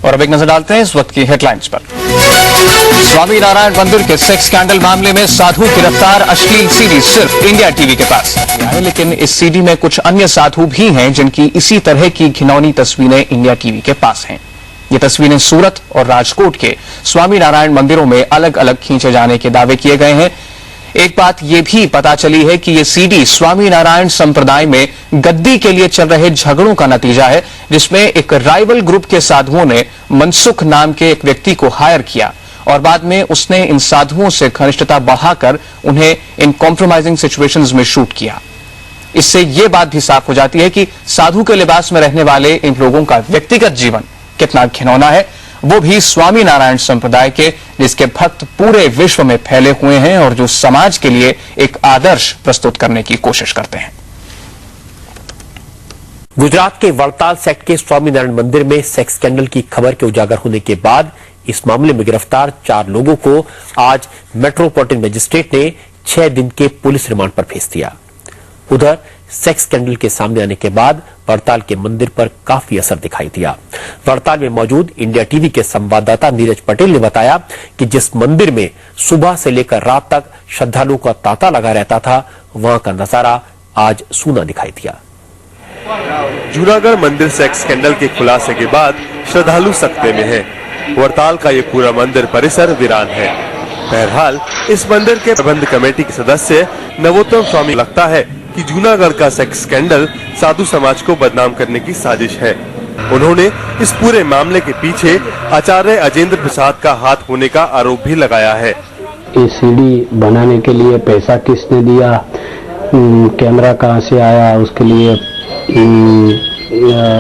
और अब एक नजर डालते हैं इस वक्त की हेडलाइंस पर। स्वामी नारायण मंदिर के सेक्स स्कैंडल मामले में साधु गिरफ्तार, अश्लील सीडी सिर्फ इंडिया टीवी के पास है, लेकिन इस सीडी में कुछ अन्य साधु भी हैं जिनकी इसी तरह की घिनौनी तस्वीरें इंडिया टीवी के पास हैं। ये तस्वीरें सूरत और राजकोट के स्वामी नारायण मंदिरों में अलग अलग खींचे जाने के दावे किए गए हैं। एक बात यह भी पता चली है कि ये सीडी स्वामी नारायण संप्रदाय में गद्दी के लिए चल रहे झगड़ों का नतीजा है, जिसमें एक राइवल ग्रुप के साधुओं ने मनसुख नाम के एक व्यक्ति को हायर किया और बाद में उसने इन साधुओं से घनिष्ठता बढ़ाकर उन्हें इन कॉम्प्रोमाइजिंग सिचुएशंस में शूट किया। इससे यह बात भी साफ हो जाती है कि साधु के लिबास में रहने वाले इन लोगों का व्यक्तिगत जीवन कितना घिनौना है, वो भी स्वामी नारायण संप्रदाय के, जिसके भक्त पूरे विश्व में फैले हुए हैं और जो समाज के लिए एक आदर्श प्रस्तुत करने की कोशिश करते हैं। गुजरात के वड़ताल सेक्ट के स्वामी नारायण मंदिर में सेक्स स्कैंडल की खबर के उजागर होने के बाद इस मामले में गिरफ्तार 4 लोगों को आज मेट्रोपॉलिटन मजिस्ट्रेट ने 6 दिन के पुलिस रिमांड पर भेज दिया। उधर सेक्स स्कैंडल के सामने आने के बाद वड़ताल के मंदिर पर काफी असर दिखाई दिया। वड़ताल में मौजूद इंडिया टीवी के संवाददाता नीरज पटेल ने बताया कि जिस मंदिर में सुबह से लेकर रात तक श्रद्धालुओं का तांता लगा रहता था, वहां का नजारा आज सूना दिखाई दिया। जूनागढ़ मंदिर सेक्स स्कैंडल के खुलासे के बाद श्रद्धालु सकते में है। वड़ताल का ये पूरा मंदिर परिसर वीरान है। बहरहाल इस मंदिर के प्रबंध कमेटी के सदस्य नवोत्तम स्वामी लगता है कि जूनागढ़ का सेक्स स्कैंडल साधु समाज को बदनाम करने की साजिश है। उन्होंने इस पूरे मामले के पीछे आचार्य अजेंद्र प्रसाद का हाथ होने का आरोप भी लगाया है। ये सीडी बनाने के लिए पैसा किसने दिया, कैमरा कहां से आया, उसके लिए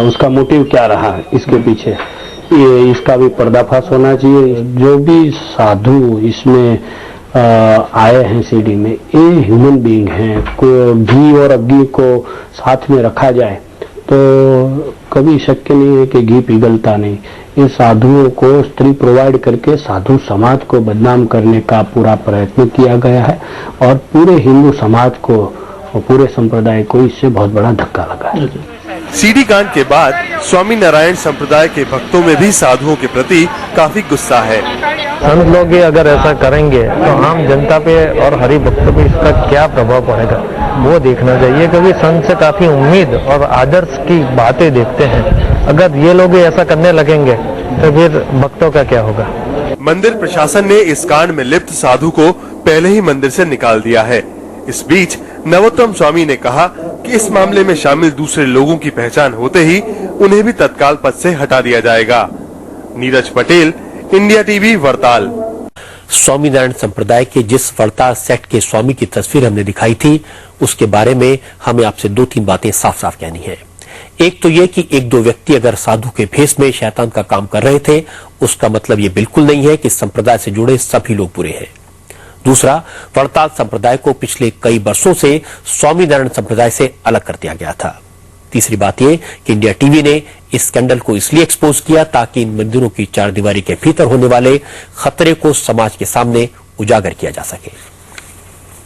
उसका मोटिव क्या रहा इसके पीछे, ये इसका भी पर्दाफाश होना चाहिए। जो भी साधु इसमें आए हैं सीडी में, ये ह्यूमन बीइंग हैं। घी और अग्नि को साथ में रखा जाए तो कभी शक्य नहीं है कि घी पिघलता नहीं। ये साधुओं को स्त्री प्रोवाइड करके साधु समाज को बदनाम करने का पूरा प्रयत्न किया गया है और पूरे हिंदू समाज को और पूरे संप्रदाय को इससे बहुत बड़ा धक्का लगा है। सीडी कांड के बाद स्वामी नारायण संप्रदाय के भक्तों में भी साधुओं के प्रति काफी गुस्सा है। संत लोग अगर ऐसा करेंगे तो आम जनता पे और हरि भक्तों पे इसका क्या प्रभाव पड़ेगा, वो देखना चाहिए, क्योंकि संत से काफी उम्मीद और आदर्श की बातें देखते हैं। अगर ये लोग ऐसा करने लगेंगे तो फिर भक्तों का क्या होगा। मंदिर प्रशासन ने इस कांड में लिप्त साधु को पहले ही मंदिर से निकाल दिया है। इस बीच नवोत्तम स्वामी ने कहा कि इस मामले में शामिल दूसरे लोगों की पहचान होते ही उन्हें भी तत्काल पद से हटा दिया जाएगा। Neeraj Patel, India TV, Vadtal. स्वामी नारायण संप्रदाय के जिस वड़ताल सेक्ट के स्वामी की तस्वीर हमने दिखाई थी, उसके बारे में हमें आपसे 2-3 बातें साफ साफ कहनी है। एक तो यह कि 1-2 व्यक्ति अगर साधु के भेष में शैतान का काम कर रहे थे, उसका मतलब ये बिल्कुल नहीं है कि संप्रदाय से जुड़े सभी लोग बुरे हैं। दूसरा, वड़ताल संप्रदाय को पिछले कई वर्षों से स्वामी नारायण संप्रदाय से अलग कर दिया गया था। तीसरी बात यह कि इंडिया टीवी ने इस स्कैंडल को इसलिए एक्सपोज किया ताकि इन मंदिरों की चारदीवारी के भीतर होने वाले खतरे को समाज के सामने उजागर किया जा सके।